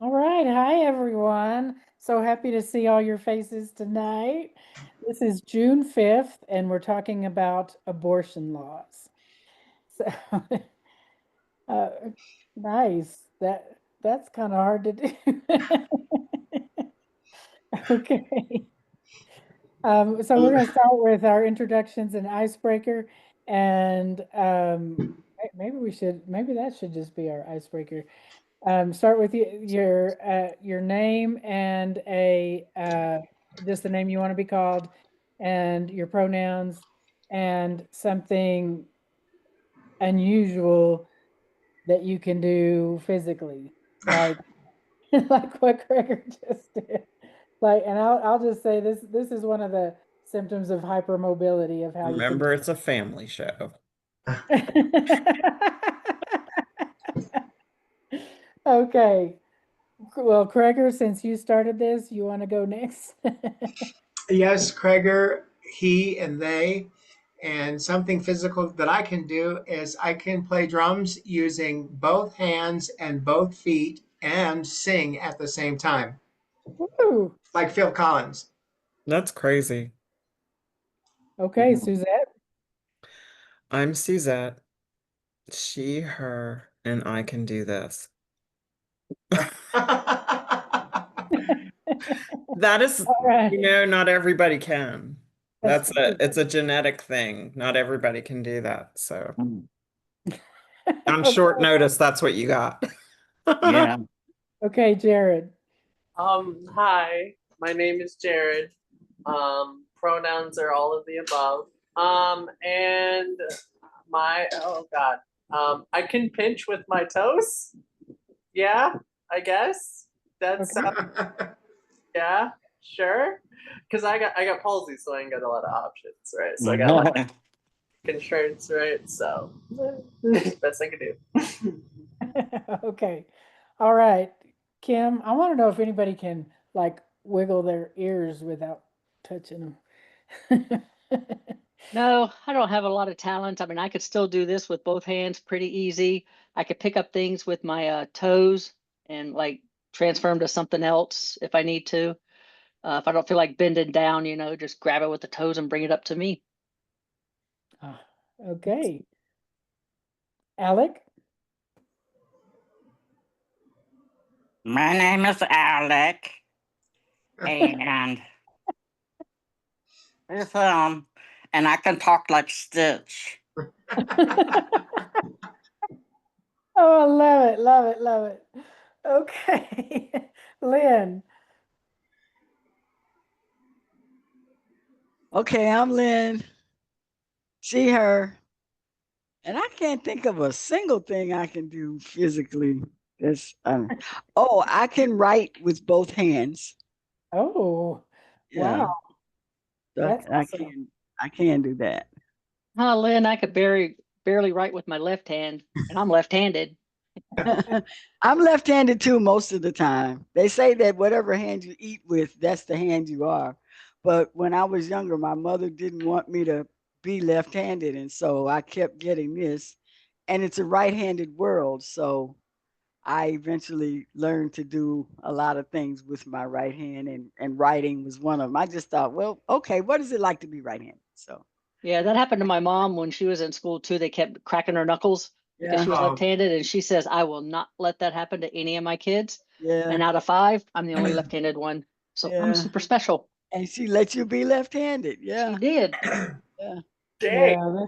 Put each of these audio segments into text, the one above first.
All right. Hi, everyone. So happy to see all your faces tonight. This is June 5th, and we're talking about abortion laws. So, uh, nice. That's kind of hard to do. Okay. So we're going to start with our introductions and icebreaker, and maybe that should just be our icebreaker. Start with your name and a just the name you want to be called, and your pronouns, and something unusual that you can do physically, like like what Gregor just did. Like, and I'll just say this is one of the symptoms of hypermobility of how you can. Remember, it's a family show. Okay. Well, Gregor, since you started this, you want to go next? Yes, Kreger, he and they. And something physical that I can do is I can play drums using both hands and both feet and sing at the same time, Woo. like Phil Collins. That's crazy. Okay, Suzette. I'm Suzette. She, her, and I can do this. That is, All right. not everybody can. That's It's a genetic thing. Not everybody can do that. So on okay. short notice, that's what you got. Yeah. Okay, Jared. Hi, my name is Jared. Pronouns are all of the above. And oh God. I can pinch with my toes. Yeah, I guess. That's Okay. yeah, sure. Because I got palsy, so I ain't got a lot of options, right? So I got like constraints, right? So best I can do. Okay. All right. Kim, I want to know if anybody can like wiggle their ears without touching them. No, I don't have a lot of talent. I mean, I could still do this with both hands pretty easy. I could pick up things with my toes and like transfer them to something else if I need to. If I don't feel like bending down, just grab it with the toes and bring it up to me. Ah, okay. Alec? My name is Alec, and it's, and I can talk like Stitch. Oh, I love it, love it, love it. Okay. Lynn. Okay, I'm Lynn. She, her. And I can't think of a single thing I can do physically. That's oh, I can write with both hands. Oh, Yeah. wow. So That's I awesome. can do that. Lynn, I could barely write with my left hand, and I'm left-handed. I'm left-handed too most of the time. They say that whatever hand you eat with, that's the hand you are. But when I was younger, my mother didn't want me to be left-handed, and so I kept getting this. And it's a right-handed world, so I eventually learned to do a lot of things with my right hand, and writing was one of them. I just thought, well, okay, what is it like to be right-handed? So Yeah, that happened to my mom when she was in school too. They kept cracking her knuckles because yeah, she was Oh, left-handed, and she says, "I will not let that happen to any of my kids." yeah, And out of five, I'm the only left-handed one, so I'm yeah. super special. And she let you be left-handed. She Yeah, did. yeah. Dang, Yeah,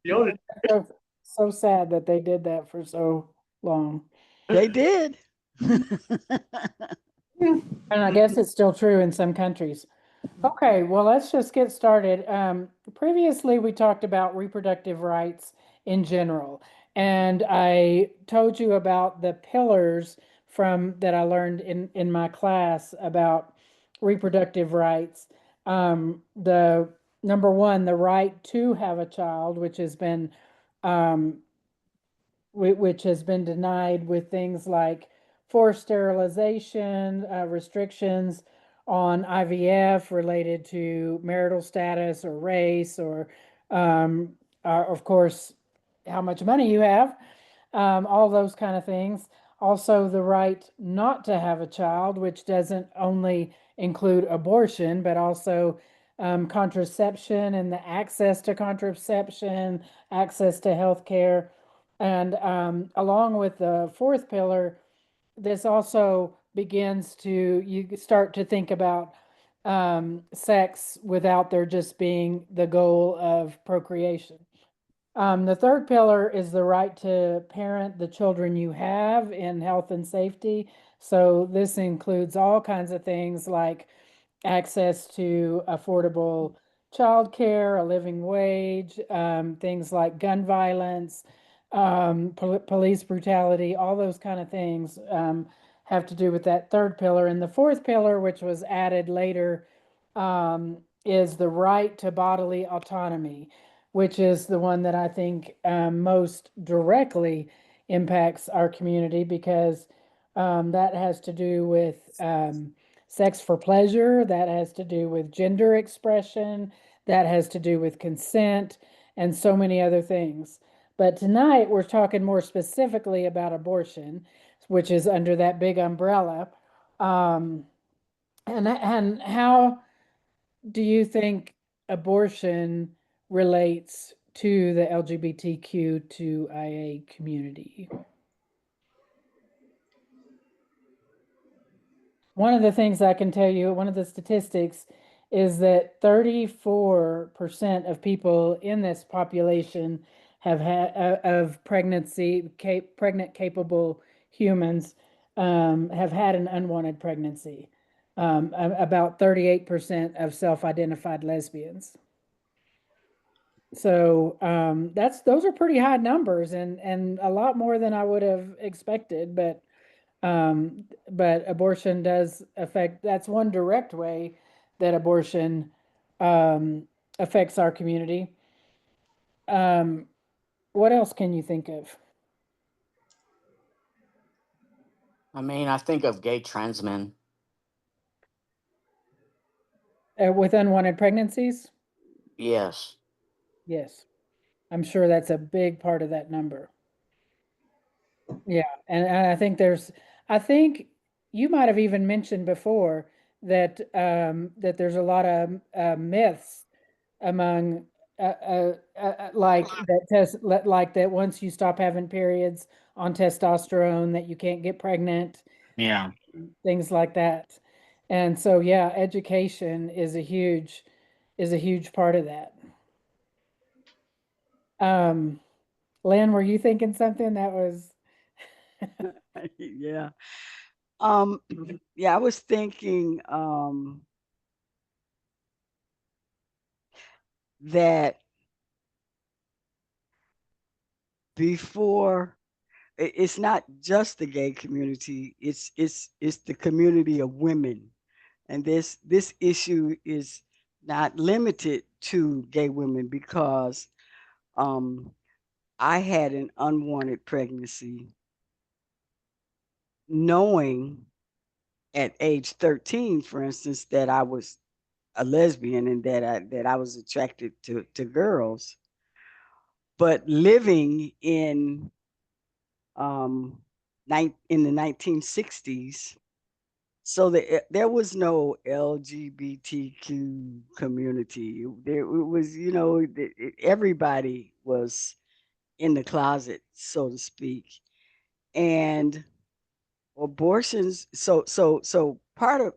you own it. that's so sad that they did that for so long. They did. And I guess it's still true in some countries. Okay, well, let's just get started. Previously, we talked about reproductive rights in general, and I told you about the pillars from that I learned in my class about reproductive rights. The number one, the right to have a child, um, which has been denied with things like forced sterilization, restrictions on IVF related to marital status or race, or of course, how much money you have, all those kind of things. Also, the right not to have a child, which doesn't only include abortion, but also contraception and the access to contraception, access to health care. And along with the fourth pillar, this also begins to, you start to think about sex without there just being the goal of procreation. The third pillar is the right to parent the children you have in health and safety. So this includes all kinds of things like access to affordable childcare, a living wage, things like gun violence, police brutality, all those kind of things have to do with that third pillar. And the fourth pillar, which was added later, is the right to bodily autonomy, which is the one that I think most directly impacts our community because that has to do with sex for pleasure, that has to do with gender expression, that has to do with consent, and so many other things. But tonight we're talking more specifically about abortion, which is under that big umbrella. And how do you think abortion relates to the LGBTQ2IA community? One of the things I can tell you, one of the statistics is that 34% of people in this population have had of pregnant capable humans have had an unwanted pregnancy. About 38% of self-identified lesbians. So those are pretty high numbers and a lot more than I would have expected, but abortion does affect, that's one direct way that abortion affects our community. What else can you think of? I mean, I think of gay trans men. With unwanted pregnancies? Yes. Yes. I'm sure that's a big part of that number. Yeah, and I think you might have even mentioned before that that there's a lot of myths among like like that once you stop having periods on testosterone that you can't get pregnant, Yeah. things like that. And so yeah, education is a huge part of that. Lynn, were you thinking something that was Yeah. Yeah, I was thinking that before it's not just the gay community, it's the community of women. And this issue is not limited to gay women because I had an unwanted pregnancy knowing at age 13, for instance, that I was a lesbian and that I was attracted to girls. But living um, in the 1960s, so there was no LGBTQ community. There it was, everybody was in the closet, so to speak, and abortions. So part of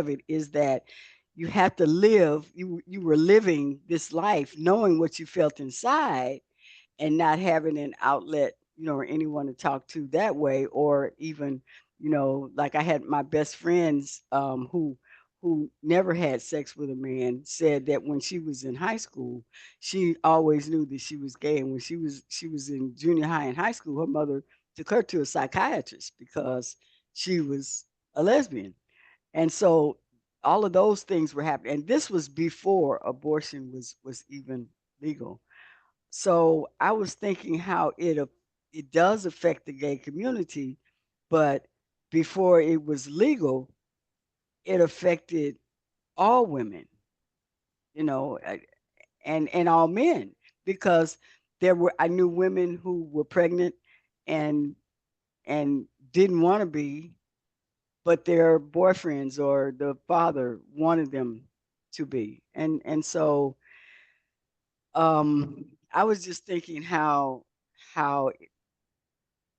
it is that you have to live. You were living this life, knowing what you felt inside, and not having an outlet, or anyone to talk to that way, or even, like I had my best friends who never had sex with a man said that when she was in high school, she always knew that she was gay, and when she was in junior high and high school, her mother took her to a psychiatrist because she was a lesbian. And so all of those things were happening, and this was before abortion was even legal. So I was thinking how it does affect the gay community, but before it was legal, it affected all women, you know, uh, and all men, because I knew women who were pregnant and and didn't want to be, but their boyfriends or the father wanted them to be. And so I was just thinking how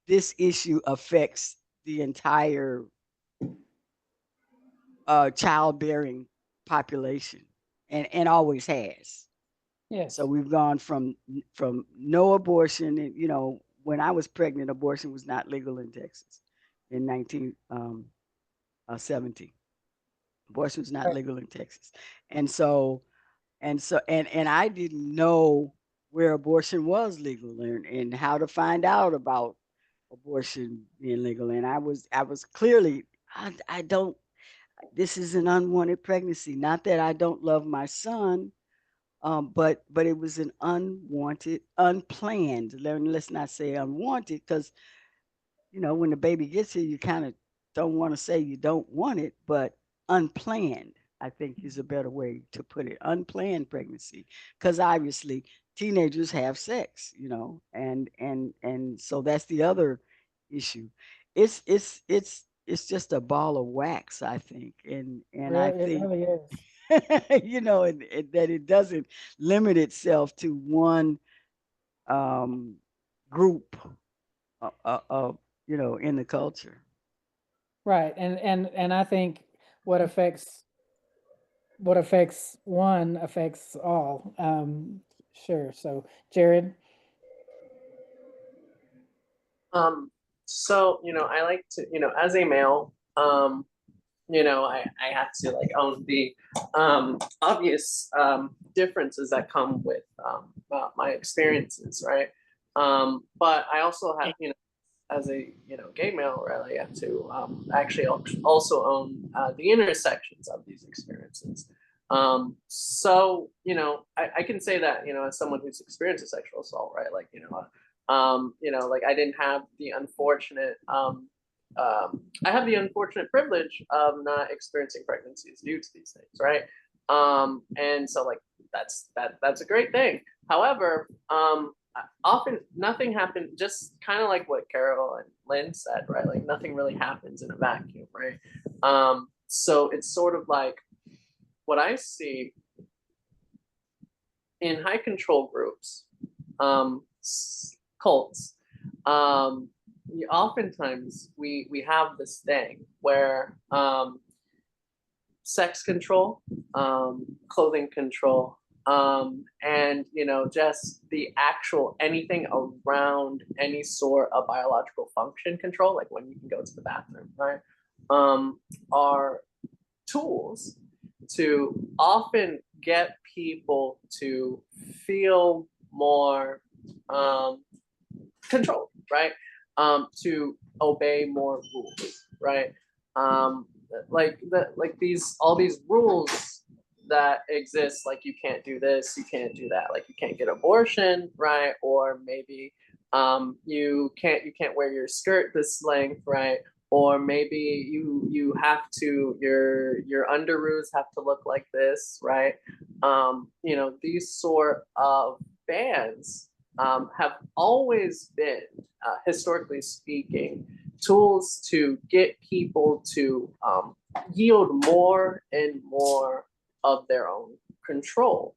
this issue affects the entire childbearing population, and always has. Yes. So we've gone from no abortion, and when I was pregnant, abortion was not legal in Texas in 1970. Abortion was not Right. legal in Texas, and so and I didn't know where abortion was legal, and how to find out about abortion being legal. And I was clearly, I don't, this is an unwanted pregnancy. Not that I don't love my son, but it was an unwanted, unplanned. Let's not say unwanted, because when the baby gets here, you kind of don't want to say you don't want it, but unplanned, I think, is a better way to put it. Unplanned pregnancy, because obviously teenagers have sex, and so that's the other issue. It's just a ball of wax, I think, and I It think really is. and that it doesn't limit itself to one group of in the culture. Right. And I think what affects one affects all. Sure. So, Jared. So, I like to, as a male, I have to like own the obvious differences that come with my experiences, right? But I also have, as a gay male, right, I have to actually also own the intersections of these experiences. So I can say that as someone who's experienced a sexual assault, right, like like I didn't have the unfortunate I have the unfortunate privilege of not experiencing pregnancies due to these things, right? And so like that's a great thing. However, often nothing happened, just kind of like what Carol and Lynn said, right? Like nothing really happens in a vacuum, right? So it's sort of like what I see in high control groups, cults. Oftentimes we have this thing where sex control, clothing control, and just the actual anything around any sort of biological function control, like when you can go to the bathroom, right, are tools to often get people to feel more controlled, right? To obey more rules, right? Like all these rules that exist, like you can't do this, you can't do that, like you can't get abortion, right? Or maybe you can't wear your skirt this length, right? Or maybe you have to your underoos have to look like this, right? These sort of bans have always been, historically speaking, tools to get people to yield more and more of their own control,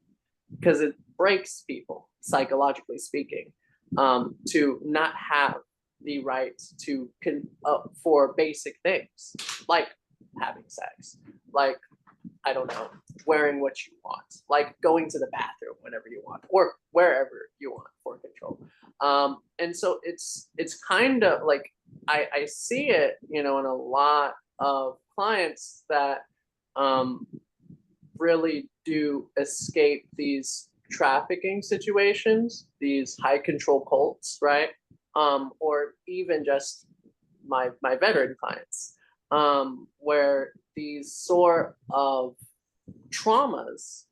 because it breaks people, psychologically speaking, to not have the right to for basic things like having sex, like, I don't know, wearing what you want, like going to the bathroom whenever you want, or wherever you want for control. And so it's kind of like I see it, in a lot of clients that really do escape these trafficking situations, these high control cults, right? Or even just my veteran clients, where these sort of traumas,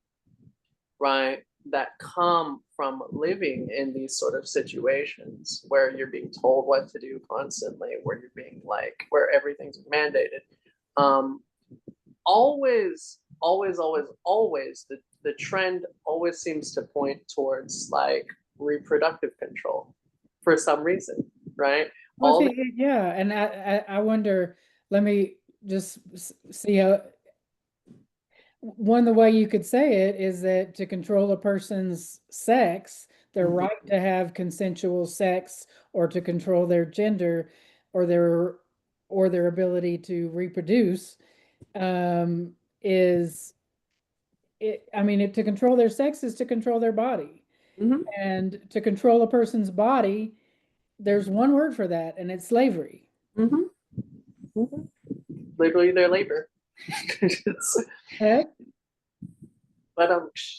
right, that come from living in these sort of situations where you're being told what to do constantly, where you're being where everything's mandated. Always, the trend always seems to point towards reproductive control for some reason, right? Well, all see, yeah, and I wonder, let me just see how, one, the way you could say it is that to control a person's sex, their right to have consensual sex, or to control their gender, or their ability to reproduce, is it, I mean, to control their sex is to control their body. Mhm. And to control a person's body, there's one word for that, and it's slavery. literally their labor. It's- Ed? but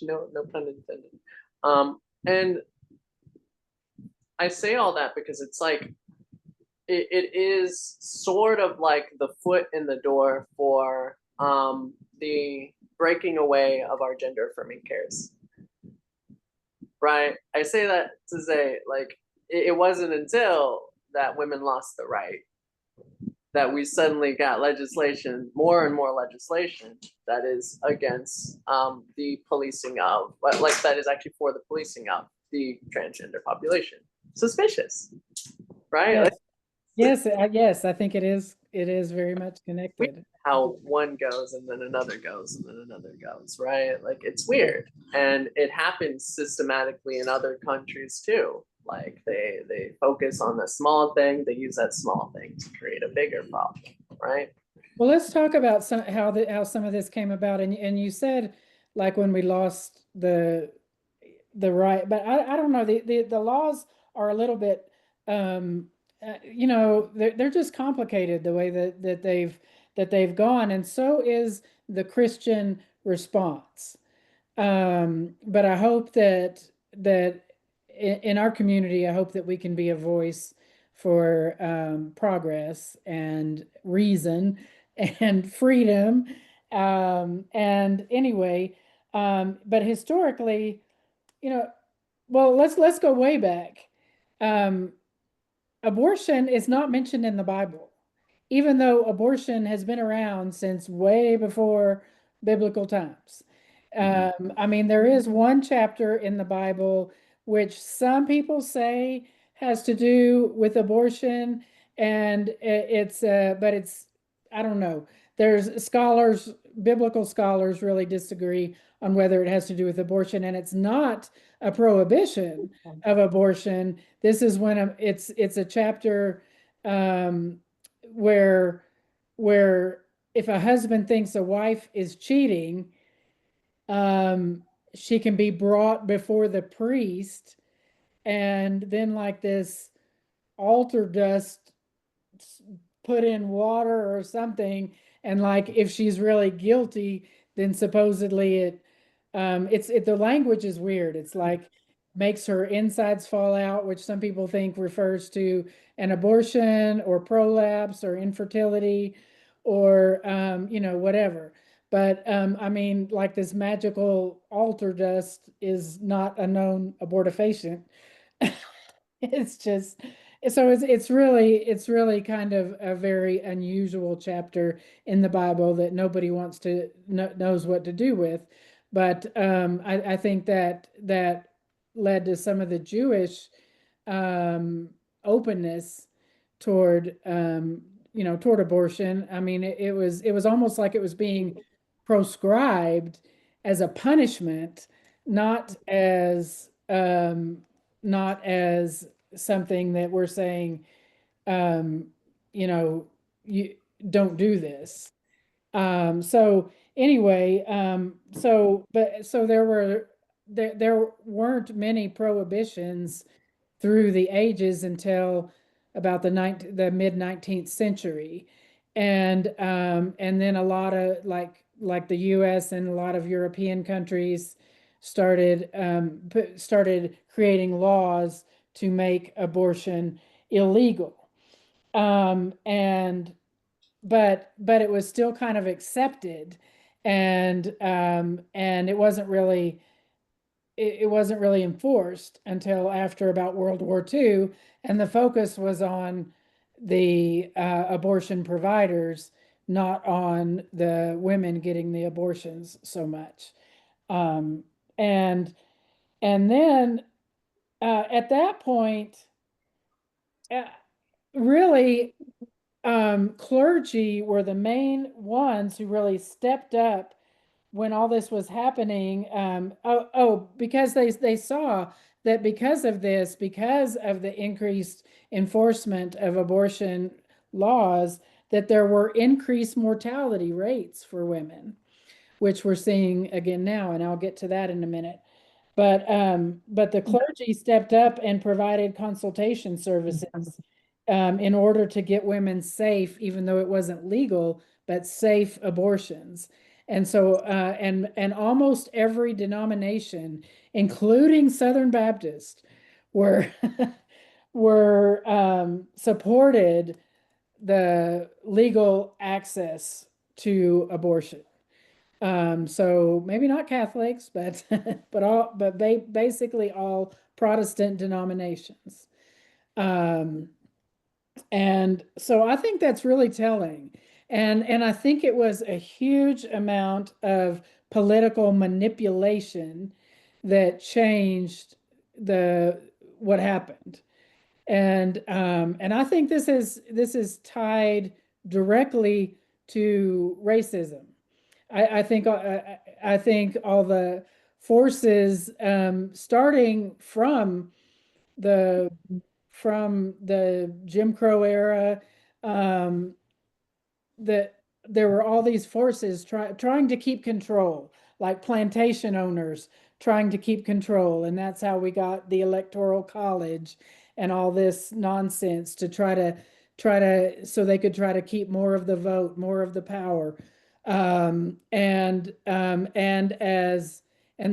no pun intended. And I say all that because it's like it is sort of like the foot in the door for the breaking away of our gender affirming cares. Right? I say that to say like it wasn't until that women lost the right that we suddenly got legislation, more and more legislation that is against the policing of, but like that is actually for the policing of the transgender population. Suspicious, right? Like, Yes, I think it is very much connected. how one goes and then another goes and then another goes, right? Like it's weird. And it happens systematically in other countries too. Like they focus on the small thing, they use that small thing to create a bigger problem, right? Well, let's talk about how some of this came about. And you said, like, when we lost the right, but I don't know, the laws are a little bit, they're just complicated the way that they've gone, and so is the Christian response. But I hope that in our community, I hope that we can be a voice for progress and reason and freedom. And anyway, but historically, well, let's go way back. Um, Abortion is not mentioned in the Bible, even though abortion has been around since way before biblical times. I mean, there is one chapter in the Bible which some people say has to do with abortion, and but it's, I don't know. There's scholars, biblical scholars, really disagree on whether it has to do with abortion, and it's not a prohibition of abortion. This is when it's a chapter where if a husband thinks a wife is cheating, she can be brought before the priest, and then like this altar dust put in water or something, and like if she's really guilty, then supposedly the language is weird. It's like makes her insides fall out, which some people think refers to an abortion or prolapse or infertility or whatever. But I mean, like this magical altar dust is not a known abortifacient. It's just, so it's really kind of a very unusual chapter in the Bible that nobody wants to knows what to do with. But I think that led to some of the Jewish openness toward toward abortion. I mean, it was almost like it was being proscribed as a punishment, not as not as something that we're saying, you know, you don't do this. So anyway, so there weren't many prohibitions through the ages until about the mid 19th century. And then a lot of like the US and a lot of European countries started creating laws to make abortion illegal. And but it was still kind of accepted, and it wasn't really enforced until after about World War II, and the focus was on the abortion providers, not on the women getting the abortions so much. Um, and and then at that point, uh, really, clergy were the main ones who really stepped up when all this was happening. Because they saw that because of this, because of the increased enforcement of abortion laws, that there were increased mortality rates for women, which we're seeing again now, and I'll get to that in a minute. But the clergy stepped up and provided consultation services in order to get women safe, even though it wasn't legal, but safe abortions. And so, and almost every denomination, including Southern Baptist, were were supported the legal access to abortion. So maybe not Catholics, but basically all Protestant denominations. And so I think that's really telling. And I think it was a huge amount of political manipulation that changed what happened. And I think this is tied directly to racism. I think all the forces starting the from the Jim Crow era, um, that there were all these forces trying to keep control, like plantation owners trying to keep control. And that's how we got the Electoral College and all this nonsense to so they could try to keep more of the vote, more of the power. And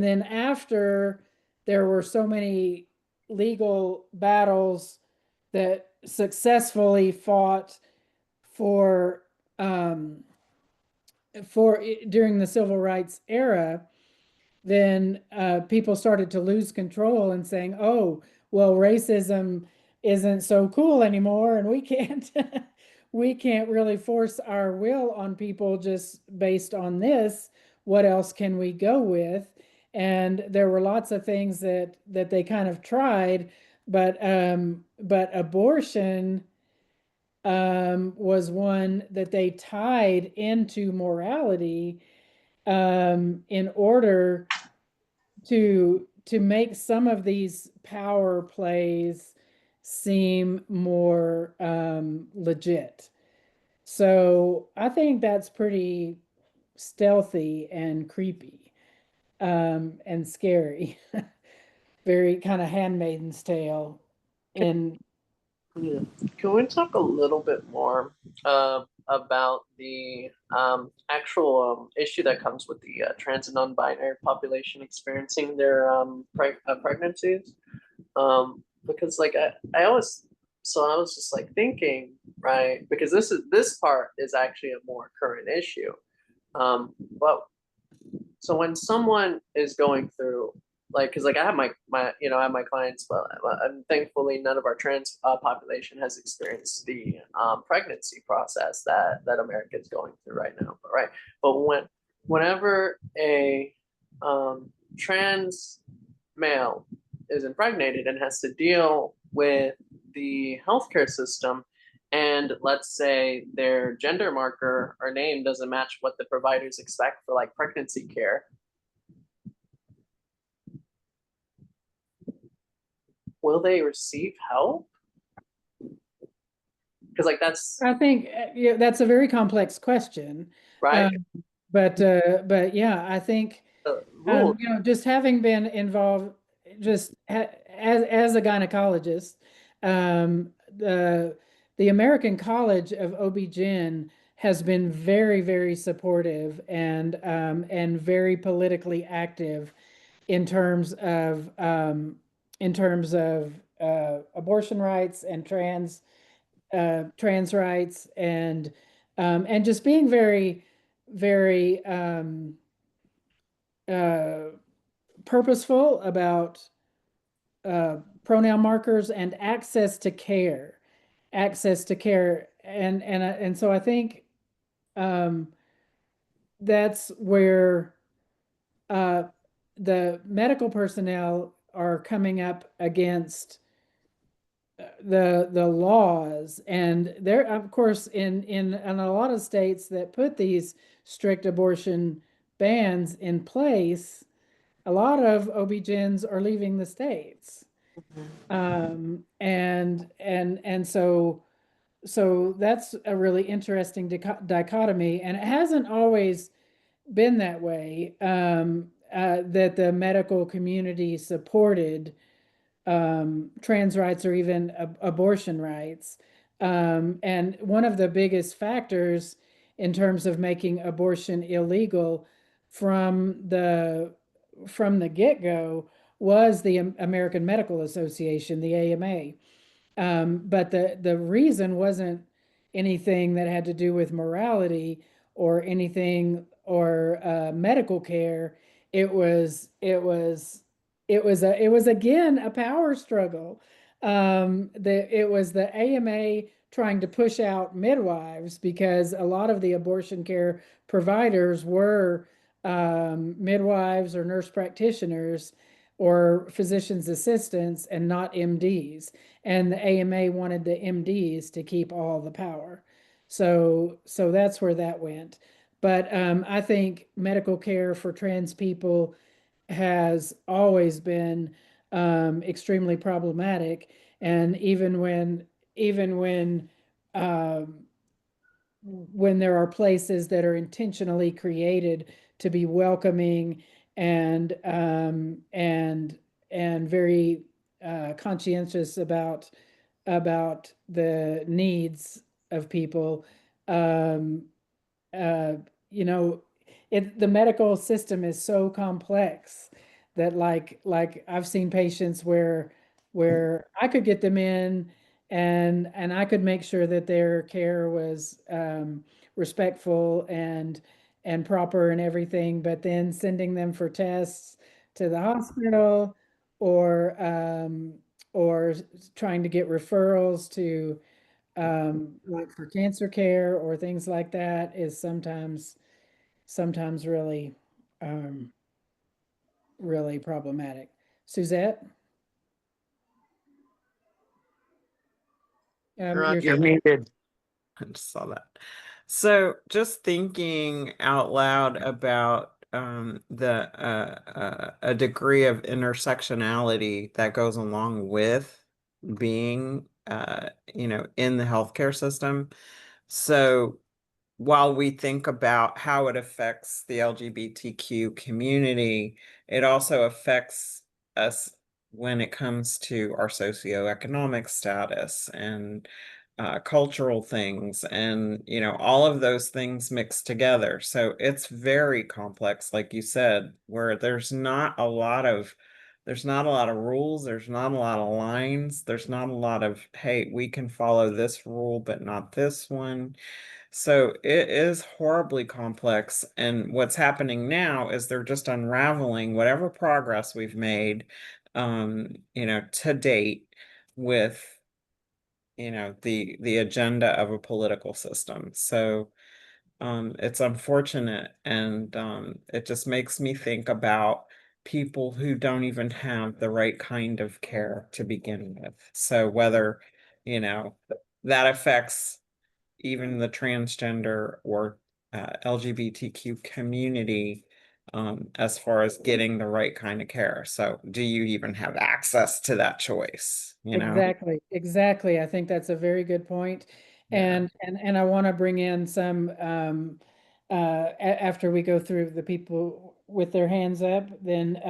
then after there were so many legal battles that successfully fought for um, during the civil rights era, then people started to lose control and saying, "Oh, well, racism isn't so cool anymore, and we can't we can't really force our will on people just based on this. What else can we go with?" And there were lots of things that they kind of tried, but abortion was one that they tied into morality in order to make some of these power plays seem more legit. So I think that's pretty stealthy and creepy and scary. Very kind of Handmaid's Tale. And Yeah. Can we talk a little bit more about the actual issue that comes with the trans and non-binary population experiencing their pregnancies? Because like I always, so I was just like thinking, right? Because this part is actually a more current issue. But so when someone is going through, like, because like I have my I have my clients, but thankfully none of our trans population has experienced the pregnancy process that America is going through right now. But whenever a trans male is impregnated and has to deal with the healthcare system, and let's say their gender marker or name doesn't match what the providers expect for like pregnancy care, will they receive help? Because like that's, I think yeah, that's a very complex question. right. But yeah, I think Rule. just having been involved, just as a gynecologist, the American College of OB-GYN has been very, very supportive and very politically active in terms of abortion rights and trans rights and just being very, very purposeful about pronoun markers and access to care, and so I think um, that's where uh, the medical personnel are coming up against the laws, and there, of course, in a lot of states that put these strict abortion bans in place, a lot of OB-GYNs are leaving the states. And so that's a really interesting dichotomy, and it hasn't always been that way, that the medical community supported trans rights or even abortion rights. And one of the biggest factors in terms of making abortion illegal from the get-go was the American Medical Association, the AMA. But the reason wasn't anything that had to do with morality or anything or medical care. It was again a power struggle. It was the AMA trying to push out midwives because a lot of the abortion care providers were midwives or nurse practitioners or physician's assistants and not MDs. And the AMA wanted the MDs to keep all the power. So that's where that went. But I think medical care for trans people has always been extremely problematic. And um, when there are places that are intentionally created to be welcoming and very conscientious about the needs of people, um, uh, you know, the medical system is so complex that like I've seen patients where I could get them in and I could make sure that their care was respectful and proper and everything, but then sending them for tests to the hospital or or trying to get referrals to like for cancer care or things like that is sometimes really um, really problematic. Suzette, on You're mute. muted. I just saw that. So just thinking out loud about a degree of intersectionality that goes along with being in the healthcare system. So while we think about how it affects the LGBTQ community, it also affects us when it comes to our socioeconomic status and cultural things and all of those things mixed together. So it's very complex, like you said, where there's not a lot of rules, there's not a lot of lines, there's not a lot of, hey, we can follow this rule but not this one. So it is horribly complex. And what's happening now is they're just unraveling whatever progress we've made, to date with, the agenda of a political system. So it's unfortunate. And it just makes me think about people who don't even have the right kind of care to begin with. So whether, you know, that affects even the transgender or LGBTQ community as far as getting the right kind of care. So do you even have access to that choice? exactly. I think that's a very good point. Yeah. And I want to bring in some after we go through the people with their hands up, then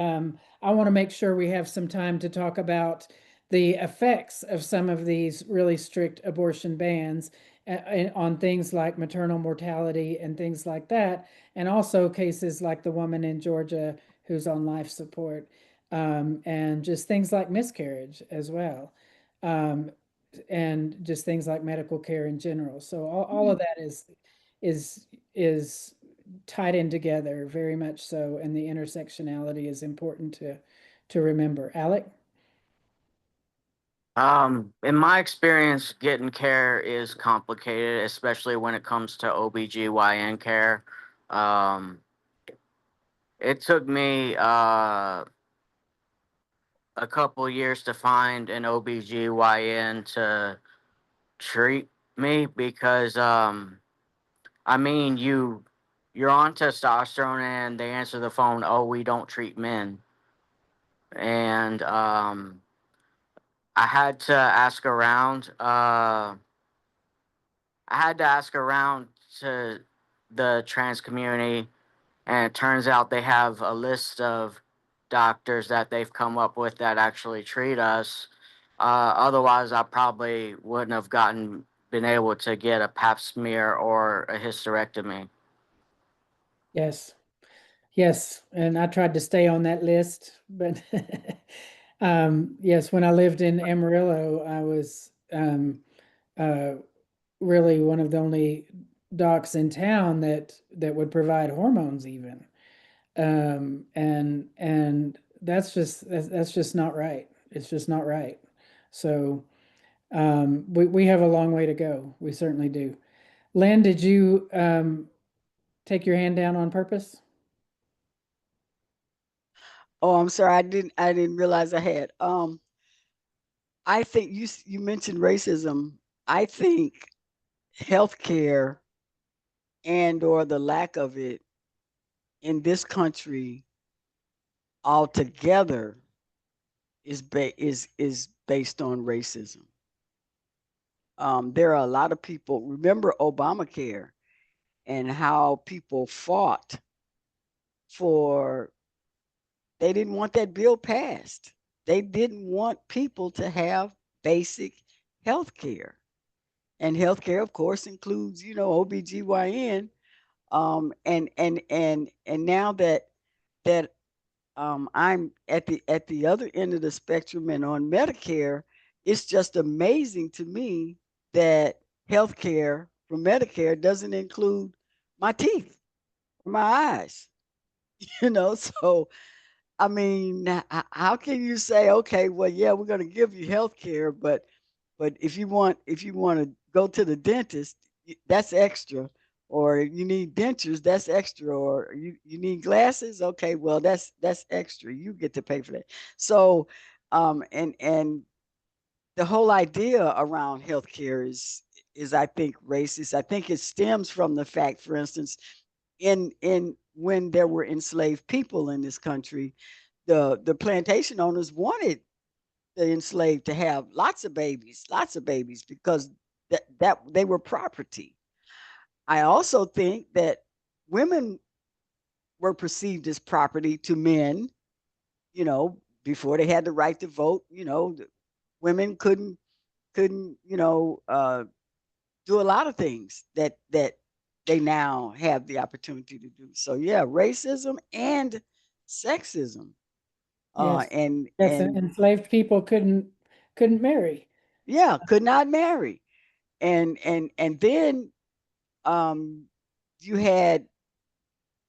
I want to make sure we have some time to talk about the effects of some of these really strict abortion bans on things like maternal mortality and things like that, and also cases like the woman in Georgia who's on life support, and just things like miscarriage as well, um, and just things like medical care in general. So all of that is is tied in together very much so, and the intersectionality is important to remember. Alec? In my experience, getting care is complicated, especially when it comes to OBGYN care. It took me a couple years to find an OBGYN to treat me because I mean you're on testosterone and they answer the phone, oh, we don't treat men. And I had to ask around. I had to ask around to the trans community, and it turns out they have a list of doctors that they've come up with that actually treat us. Otherwise, I probably wouldn't have been able to get a pap smear or a hysterectomy. Yes. Yes, and I tried to stay on that list, but yes, when I lived in Amarillo, I was really one of the only docs in town that would provide hormones even. And that's just not right. It's just not right. So we have a long way to go. We certainly do. Lynn, did you take your hand down on purpose? Oh, I'm sorry. I didn't realize I had. I think you mentioned racism. I think healthcare and or the lack of it in this country altogether is based on racism. There are a lot of people. Remember Obamacare and how people fought for. They didn't want that bill passed. They didn't want people to have basic health care. And healthcare, of course, includes, OBGYN. And now that I'm at the other end of the spectrum and on Medicare, it's just amazing to me that healthcare for Medicare doesn't include my teeth, my eyes. So I mean, how can you say, okay, well, yeah, we're going to give you health care, but if you want to go to the dentist, that's extra, or you need dentures, that's extra, or you need glasses, okay, well, that's extra. You get to pay for that. So, and the whole idea around healthcare is I think racist. I think it stems from the fact, for instance, in when there were enslaved people in this country, the plantation owners wanted the enslaved to have lots of babies, because that they were property. I also think that women were perceived as property to men, before they had the right to vote. Women couldn't do a lot of things that they now have the opportunity to do. So yeah, racism and sexism. Yes. And Yes, enslaved people couldn't marry. yeah, could not marry. And then um you had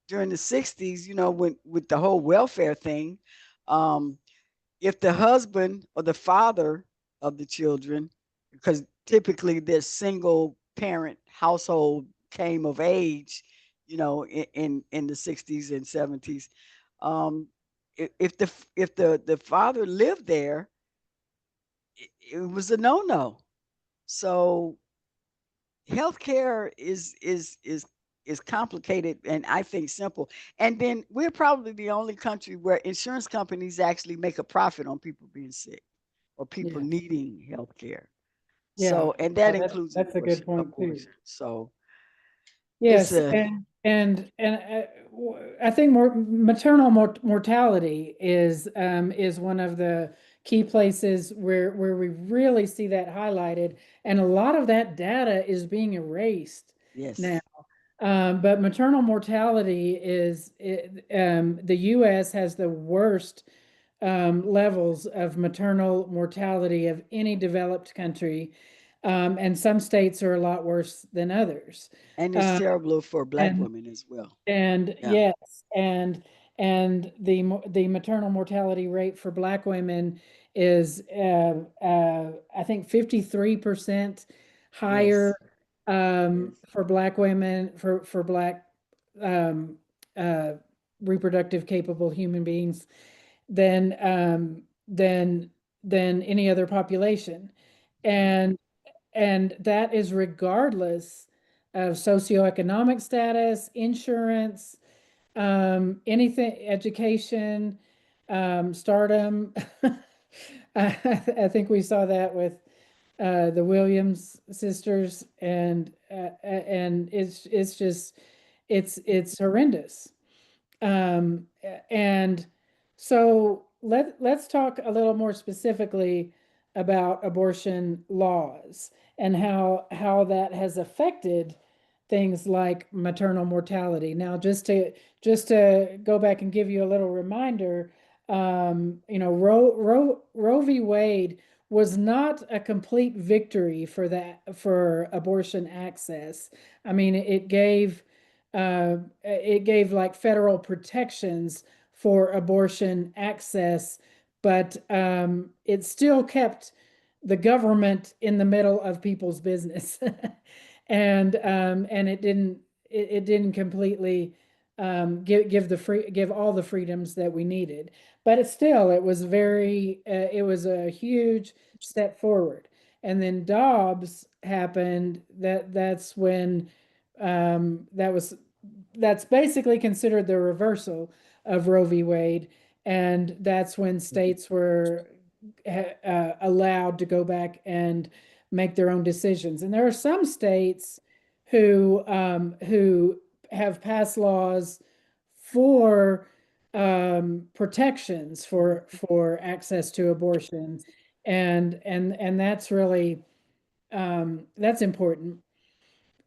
during the 60s, when with the whole welfare thing, um if the husband or the father of the children, because typically this single parent household came of age, in the 60s and 70s, um, if the father lived there, it was a no-no. So healthcare is complicated and I think simple. And then we're probably the only country where insurance companies actually make a profit on people being sick or people Yes. needing health care. Yeah. So, and that Well, includes that's a good point too. abortion. So it's Yes, I think more maternal mortality is one of the key places where we really see that highlighted, and a lot of that data is being erased yes. now. But maternal mortality the U.S. has the worst levels of maternal mortality of any developed country, and some states are a lot worse than others. And it's terrible for Black And women as well. and Yeah. yes, and the maternal mortality rate for Black women is I think 53% higher Yes. for Black women for Black um, uh, reproductive capable human beings than than any other population. And that is regardless of socioeconomic status, insurance, anything, education, stardom. I think we saw that with the Williams sisters, and it's just it's horrendous. And so let's talk a little more specifically about abortion laws and how that has affected things like maternal mortality. Now, just to go back and give you a little reminder, Roe v. Wade was not a complete victory for abortion access. I mean, it gave like federal protections for abortion access, but it still kept the government in the middle of people's business. And it didn't completely give all the freedoms that we needed, but it was it was a huge step forward. And then Dobbs happened. That's when that's basically considered the reversal of Roe v. Wade, and that's when states were allowed to go back and make their own decisions. And there are some states who have passed laws for protections for access to abortion, and that's really that's important.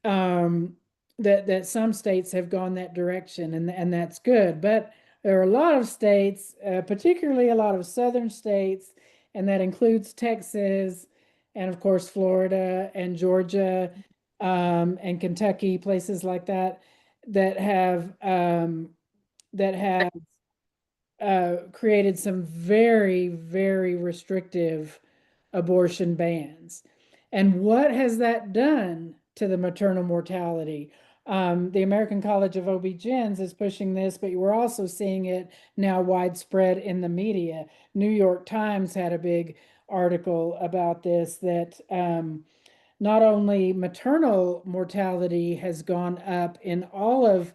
That some states have gone that direction, and that's good. But there are a lot of states, particularly a lot of southern states, and that includes Texas, and of course Florida and Georgia, and Kentucky, places like that, that have created some very, very restrictive abortion bans. And what has that done to the maternal mortality? The American College of OB-GYNs is pushing this, but we're also seeing it now widespread in the media. New York Times had a big article about this, that not only maternal mortality has gone up in all of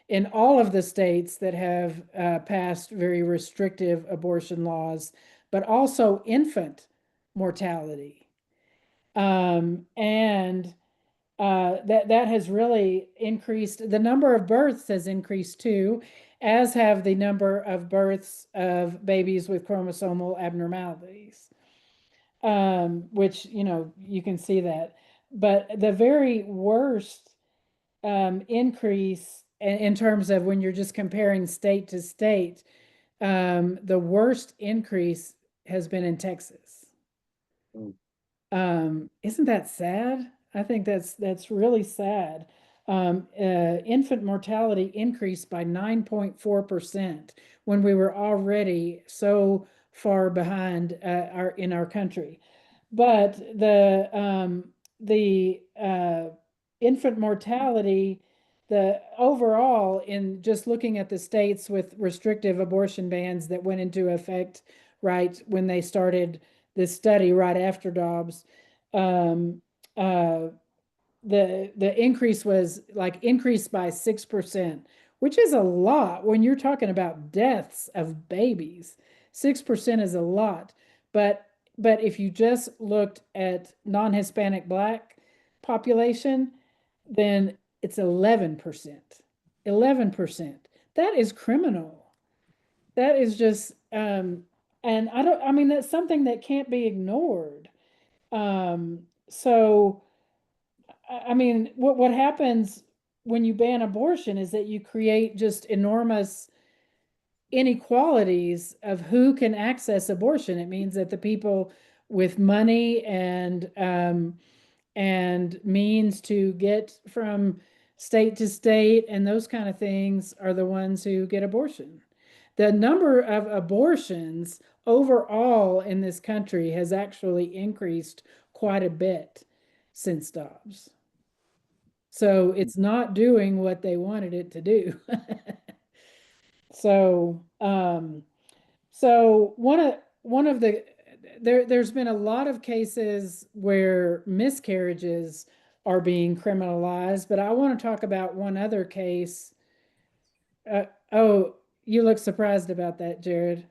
the states that have passed very restrictive abortion laws, but also infant mortality. And that has really increased. The number of births has increased too, as have the number of births of babies with chromosomal abnormalities, which, you can see that. But the very worst increase in terms of when you're just comparing state to state, the worst increase has been in Texas. Isn't that sad? I think that's really sad. Infant mortality increased by 9.4% when we were already so far behind in our country. But the infant mortality, the overall, in just looking at the states with restrictive abortion bans that went into effect right when they started this study right after Dobbs, the increase was increased by 6%, which is a lot when you're talking about deaths of babies. 6% is a lot, but if you just looked at non-Hispanic Black population, then it's 11%. 11%. That is criminal. That is just and I mean, that's something that can't be ignored. So I mean, what happens when you ban abortion is that you create just enormous inequalities of who can access abortion. It means that the people with money and means to get from state to state and those kind of things are the ones who get abortion. The number of abortions overall in this country has actually increased quite a bit since Dobbs. So it's not doing what they wanted it to do. So, so one of the there's been a lot of cases where miscarriages are being criminalized, but I want to talk about one other case. Oh, you look surprised about that, Jared.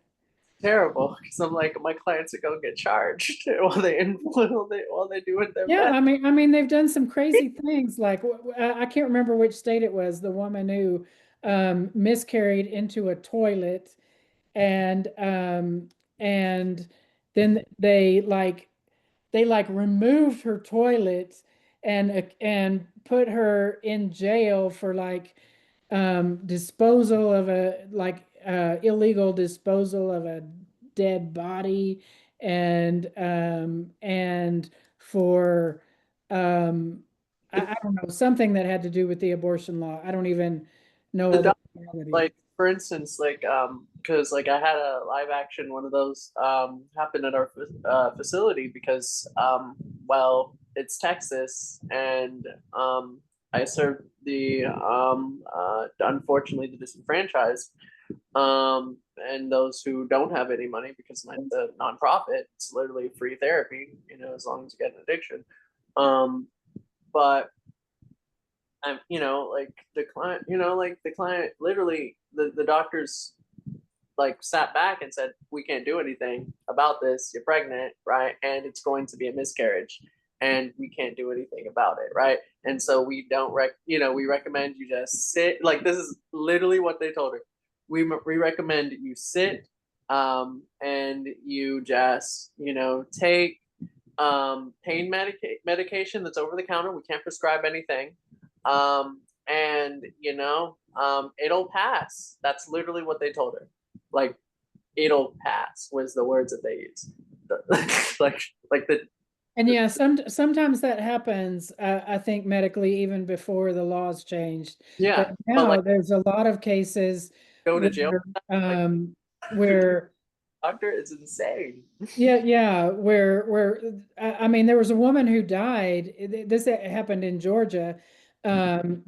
Terrible, because I'm like, my clients are gonna get charged while they do it their Yeah, best. I mean, they've done some crazy things. Like I can't remember which state it was. The woman who miscarried into a toilet, and then they removed her toilet and put her in jail for like disposal of a illegal disposal of a dead body and for um I don't know, something that had to do with the abortion law. I don't even know The of the doc- reality. like for instance, because like I had a live action one of those happen at our facility because well, it's Texas and I serve the unfortunately the disenfranchised and those who don't have any money because the nonprofit, it's literally free therapy, you know, as long as you get an addiction. But I'm, you know, like the client, you know, like the client literally the doctors like sat back and said, we can't do anything about this. You're pregnant, right? And it's going to be a miscarriage and we can't do anything about it, right? And so we don't you know, we recommend you just sit, like this is literally what they told her. We recommend you sit and you just, you know, take pain medication that's over the counter. We can't prescribe anything. And you know, it'll pass. That's literally what they told her. Like, it'll pass was the words that they used. like the And yeah, sometimes that happens, I think medically, even before the laws changed. yeah, But but now like there's a lot of cases going to jail, like where doctor is insane. yeah, where I mean, there was a woman who died. This happened in Georgia,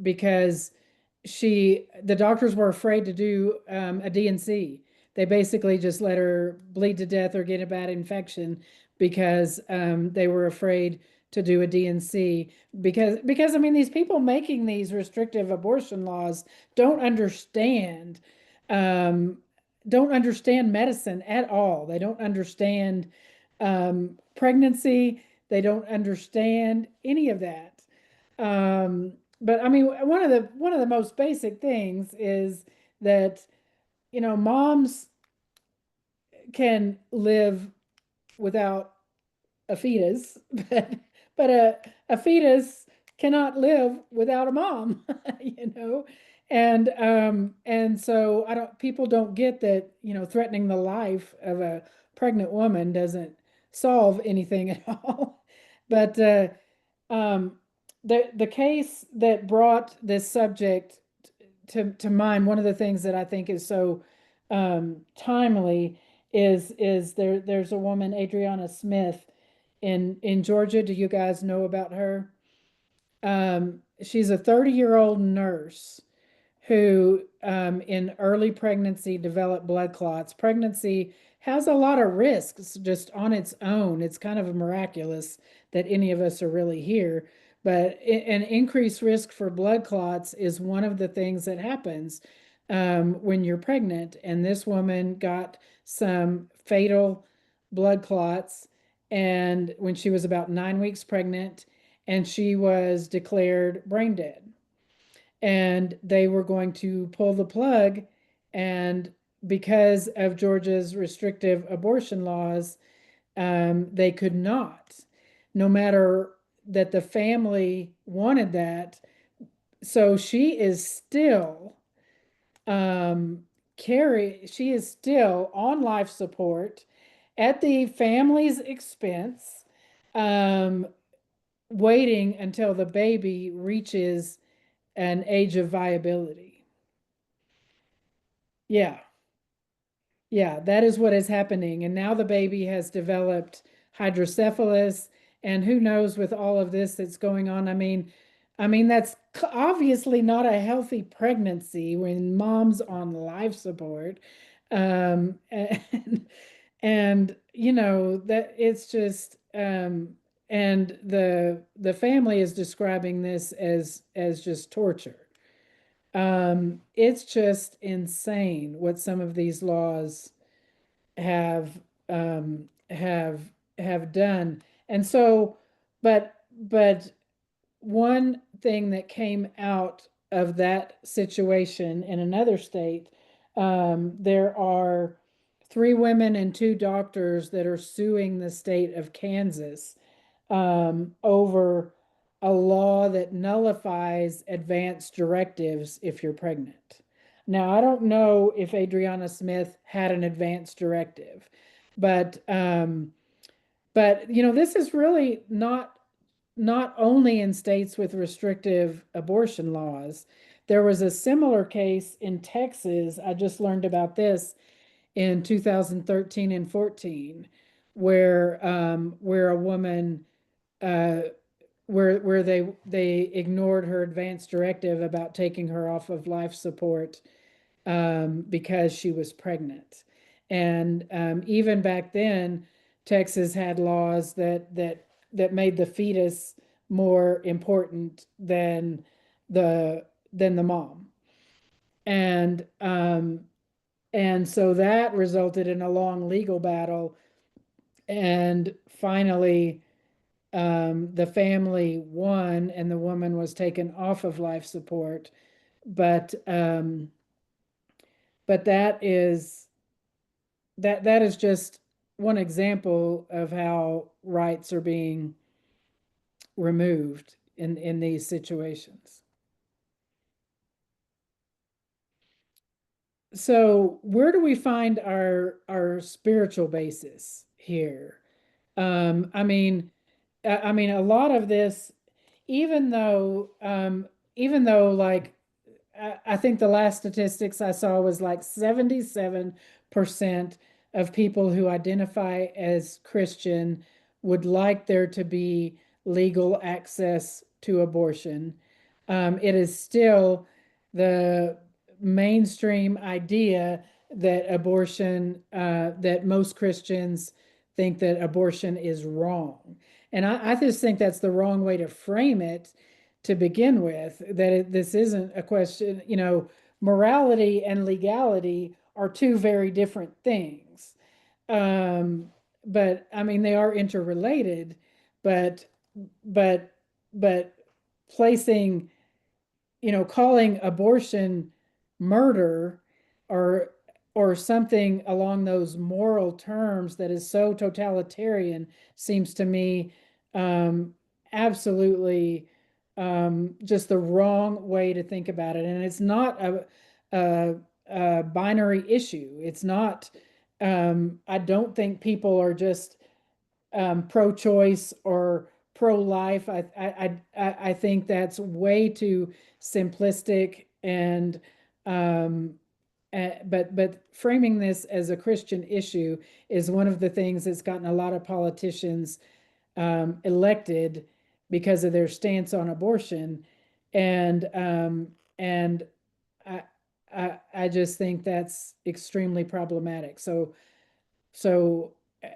because the doctors were afraid to do a D&C. They basically just let her bleed to death or get a bad infection because they were afraid to do a D&C because I mean these people making these restrictive abortion laws don't understand um, don't understand medicine at all. They don't understand pregnancy. They don't understand any of that. But I mean, one of the most basic things is that, you know, moms can live without a fetus, but a fetus cannot live without a mom, you know? And so people don't get that, you know, threatening the life of a pregnant woman doesn't solve anything at all. But um, the case that brought this subject to mind, one of the things that I think is so timely is there's a woman, Adriana Smith, in Georgia. Do you guys know about her? She's a 30-year-old nurse who in early pregnancy developed blood clots. Pregnancy has a lot of risks just on its own. It's kind of miraculous that any of us are really here. But an increased risk for blood clots is one of the things that happens when you're pregnant. And this woman got some fatal blood clots and when she was about 9 weeks pregnant, and she was declared brain dead. And they were going to pull the plug, and because of Georgia's restrictive abortion laws, they could not, no matter that the family wanted that. So she is still she is still on life support at the family's expense, um, waiting until the baby reaches an age of viability. Yeah, yeah, that is what is happening. And now the baby has developed hydrocephalus, and who knows with all of this that's going on. I mean that's obviously not a healthy pregnancy when mom's on life support. And and you know that it's just and the family is describing this as just torture. It's just insane what some of these laws have um have have done. And so, but one thing that came out of that situation in another state, there are 3 women and 2 doctors that are suing the state of Kansas over a law that nullifies advance directives if you're pregnant. Now, I don't know if Adriana Smith had an advance directive, but you know, this is really not only in states with restrictive abortion laws. There was a similar case in Texas. I just learned about this in 2013 and 14, where a woman uh, where they ignored her advance directive about taking her off of life support because she was pregnant. And even back then, Texas had laws that made the fetus more important than the mom. And and so that resulted in a long legal battle. And finally, the family won, and the woman was taken off of life support. But that is just one example of how rights are being removed in these situations. So where do we find our spiritual basis here? I mean, a lot of this, even though like I think the last statistics I saw was like 77% of people who identify as Christian would like there to be legal access to abortion. It is still the mainstream idea that that most Christians think that abortion is wrong. And I just think that's the wrong way to frame it to begin with, that this isn't a question, you know, morality and legality are 2 very different things. But I mean, they are interrelated, but but but placing, you know, calling abortion murder or something along those moral terms that is so totalitarian seems to me absolutely just the wrong way to think about it. And it's not a binary issue. It's not, I don't think people are just pro-choice or pro-life. I think that's way too simplistic. And but framing this as a Christian issue is one of the things that's gotten a lot of politicians elected because of their stance on abortion. And I, I just think that's extremely problematic. So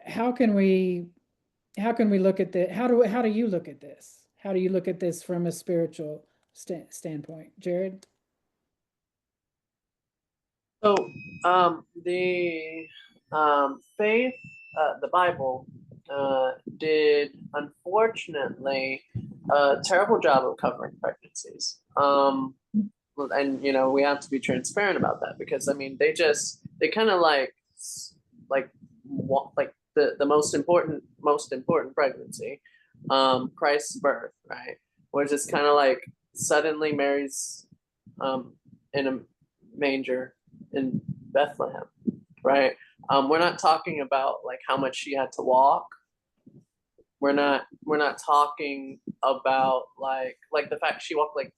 how can we look at the how do you look at this? How do you look at this from a spiritual standpoint, Jared? So, the faith, the Bible, did unfortunately a terrible job of covering pregnancies. And you know, we have to be transparent about that, because I mean, they kind of like the most important pregnancy, Christ's birth, right? Where it's just kind of like suddenly Mary's in a manger in Bethlehem, right? We're not talking about like how much she had to walk. We're not talking about like the fact she walked like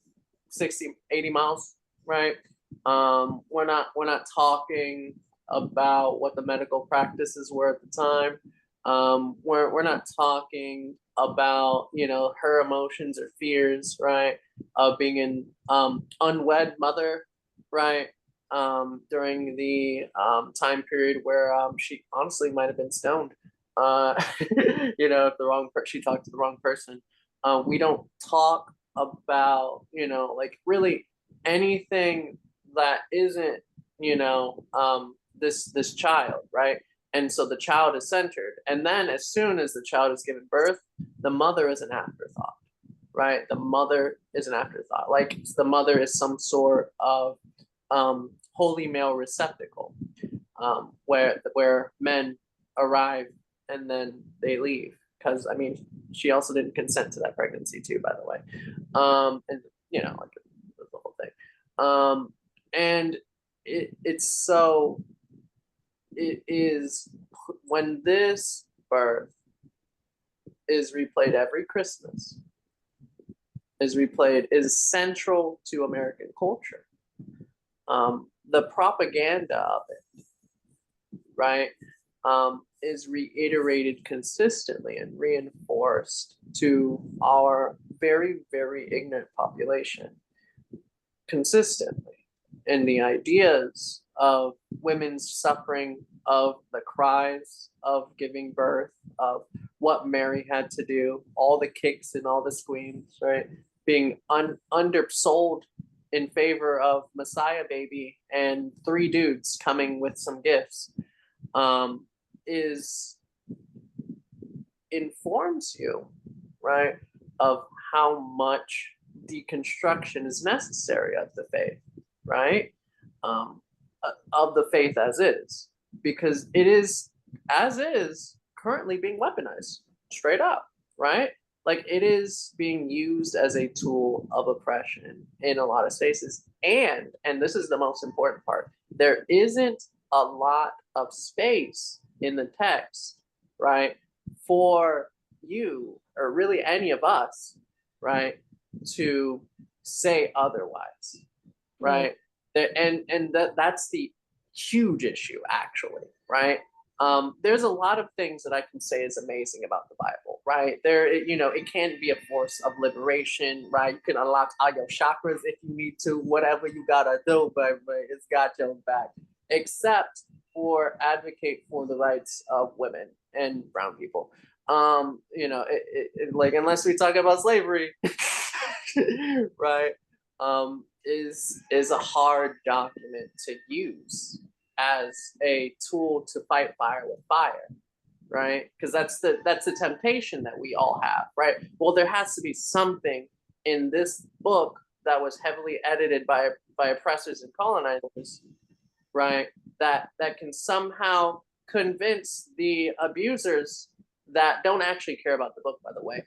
60, 80 miles, right? We're not talking about what the medical practices were at the time. We're not talking about, you know, her emotions or fears, right? Of being an unwed mother, right? during the time period where she honestly might have been stoned. If she talked to the wrong person. We don't talk about, like really anything that isn't, this child, right? And so the child is centered. And then as soon as the child is given birth, the mother is an afterthought, right? The mother is an afterthought. Like the mother is some sort of holy male receptacle, where men arrive and then they leave. Because she also didn't consent to that pregnancy too, by the way. And like the whole thing. And it is when this birth is replayed every Christmas, is central to American culture. The propaganda of it, right, is reiterated consistently and reinforced to our very, very ignorant population consistently. And the ideas of women's suffering, of the cries of giving birth, of what Mary had to do, all the kicks and all the screams, right, being undersold in favor of Messiah baby and 3 dudes coming with some gifts, informs you, right, of how much deconstruction is necessary of the faith, right, of the faith as is, because it is as is currently being weaponized straight up, right? Like it is being used as a tool of oppression in a lot of spaces. And this is the most important part, there isn't a lot of space in the text, right, for you or really any of us, right, to say otherwise, right? That's the huge issue, actually, right? There's a lot of things that I can say is amazing about the Bible, right? It can be a force of liberation, right? You can unlock all your chakras if you need to, whatever you gotta do, but it's got your back, except for advocate for the rights of women and brown people. Like unless we talk about slavery, right? Is a hard document to use as a tool to fight fire with fire, right? Because that's the temptation that we all have, right? Well, there has to be something in this book that was heavily edited by oppressors and colonizers, right? That can somehow convince the abusers that don't actually care about the book, by the way,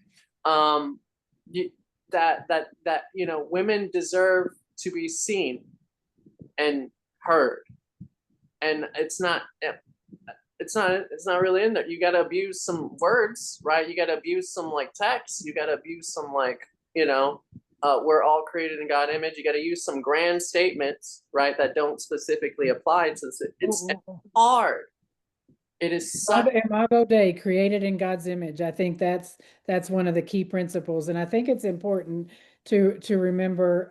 that women deserve to be seen and heard, and it's not really in there. You got to abuse some words, right? You got to abuse some like text. You got to abuse some like we're all created in God image. You got to use some grand statements, right, that don't specifically apply to this. It's hard. It is such Imago Dei, created in God's image. I think that's one of the key principles, and I think it's important to remember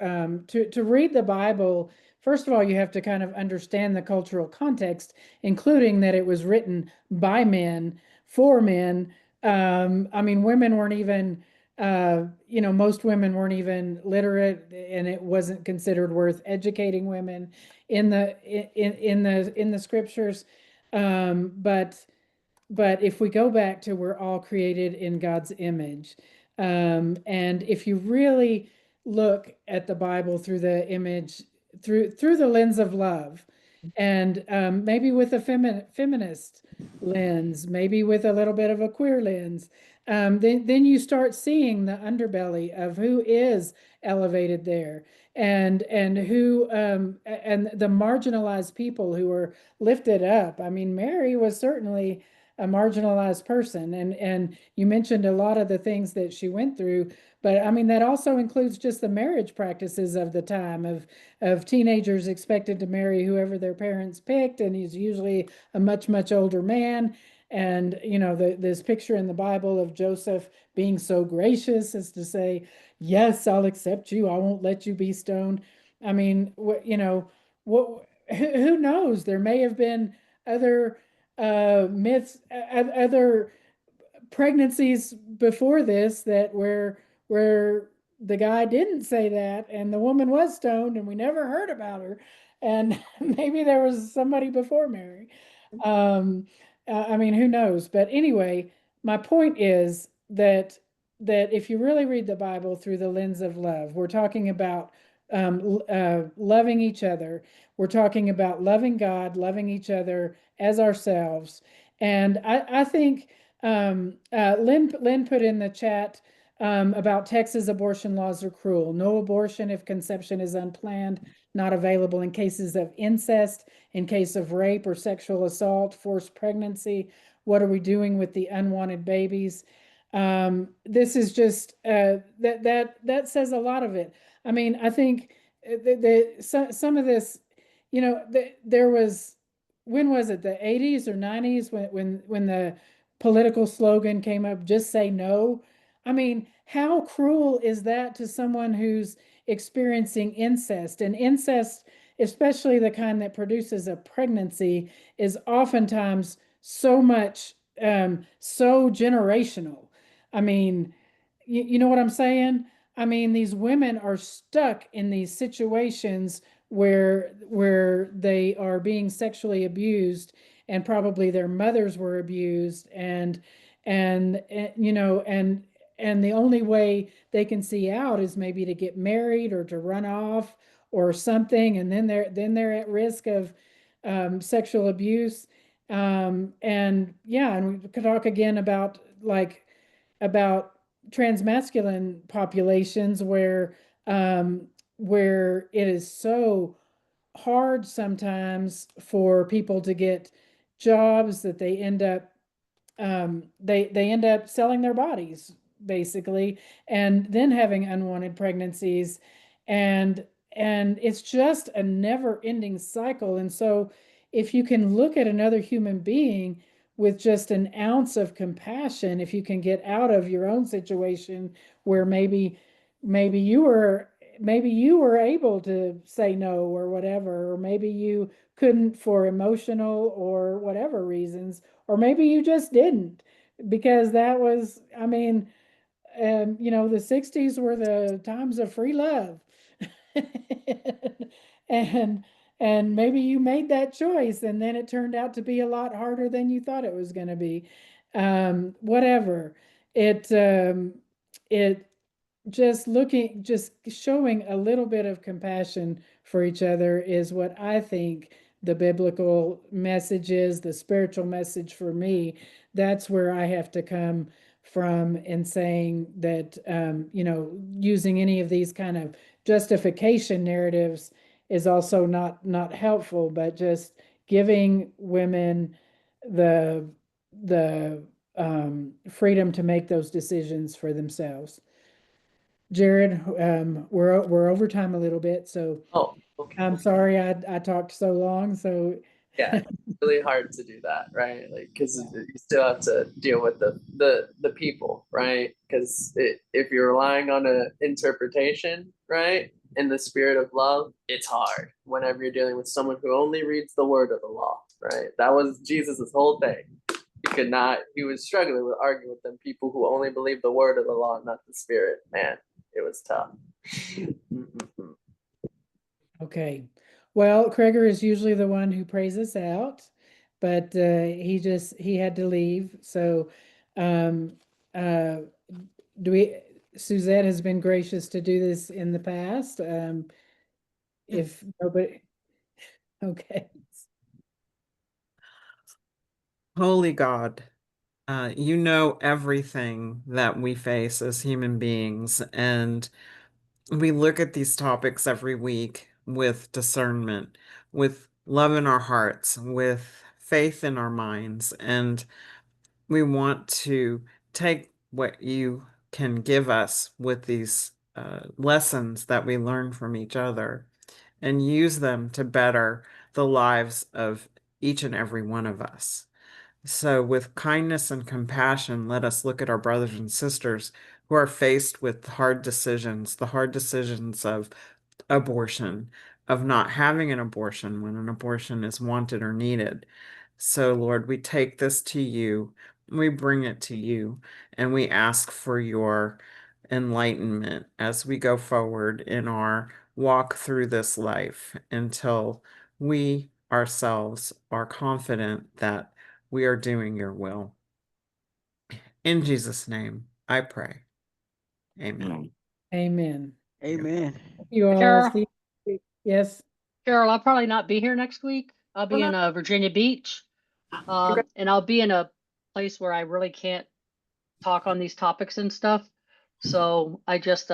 to read the Bible. First of all, you have to kind of understand the cultural context, including that it was written by men for men. Women weren't even, most women weren't even literate, and it wasn't considered worth educating women in the scriptures. But if we go back to we're all created in God's image, and if you really look at the Bible through the image, through the lens of love, and maybe with a feminist lens, maybe with a little bit of a queer lens, then you start seeing the underbelly of who is elevated there, and who and the marginalized people who are lifted up. Mary was certainly a marginalized person, and you mentioned a lot of the things that she went through, but that also includes just the marriage practices of the time of teenagers expected to marry whoever their parents picked, and he's usually a much older man. And this picture in the Bible of Joseph being so gracious as to say, yes, I'll accept you, I won't let you be stoned. who knows? There may have been other myths, other pregnancies before this that where the guy didn't say that and the woman was stoned and we never heard about her, and maybe there was somebody before Mary. I mean, who knows? But anyway, my point is that if you really read the Bible through the lens of love, we're talking about loving each other. We're talking about loving God, loving each other as ourselves. And I think Lynn put in the chat about Texas abortion laws are cruel. No abortion if conception is unplanned, not available in cases of incest, in case of rape or sexual assault, forced pregnancy. What are we doing with the unwanted babies? This is just that says a lot of it. I mean, I think some of this, there was, when was it, the 80s or 90s when the political slogan came up, just say no. I mean, how cruel is that to someone who's experiencing incest? And incest, especially the kind that produces a pregnancy, is oftentimes so much so generational. I mean, you know what I'm saying? I mean, these women are stuck in these situations where they are being sexually abused, and probably their mothers were abused, and the only way they can see out is maybe to get married or to run off or something, and then they're at risk of sexual abuse. And yeah, and we could talk again about about transmasculine populations where it is so hard sometimes for people to get jobs that they end up they end up selling their bodies basically, and then having unwanted pregnancies, and and it's just a never ending cycle. And so if you can look at another human being with just an ounce of compassion, if you can get out of your own situation where maybe you were able to say no or whatever, or maybe you couldn't for emotional or whatever reasons, or maybe you just didn't, because that was, I mean, the 60s were the times of free love. and and maybe you made that choice and then it turned out to be a lot harder than you thought it was going to be. Whatever. It just showing a little bit of compassion for each other is what I think the biblical message is, the spiritual message for me. That's where I have to come from in saying that, using any of these kind of justification narratives is also not helpful, but just giving women the freedom to make those decisions for themselves. Jared, we're over time a little bit, so Oh, okay. I'm sorry I talked so long. So Yeah, it's really hard to do that, right? Like, because you still have to deal with the people, right? Because if you're relying on an interpretation, right, in the spirit of love, it's hard whenever you're dealing with someone who only reads the word of the law, right? That was Jesus's whole thing. He was struggling with arguing with them people who only believe the word of the law, not the spirit. Man, it was tough. okay. Well, Kreger is usually the one who prays us out, but he had to leave. So um do we Suzette has been gracious to do this in the past. If nobody okay. Holy God, you know everything that we face as human beings, and we look at these topics every week with discernment, with love in our hearts, with faith in our minds, and we want to take what you can give us with these lessons that we learn from each other and use them to better the lives of each and every one of us. So, with kindness and compassion, let us look at our brothers and sisters who are faced with hard decisions, the hard decisions of abortion, of not having an abortion when an abortion is wanted or needed. So, Lord, we take this to you, we bring it to you, and we ask for your enlightenment as we go forward in our walk through this life until we ourselves are confident that we are doing your will. In Jesus' name, I pray. Amen. Amen. Amen. You all Carol? see. Yes. Carol, I'll probably not be here next week. I'll be in Virginia Beach. And I'll be in a place where I really can't talk on these topics and stuff. So I just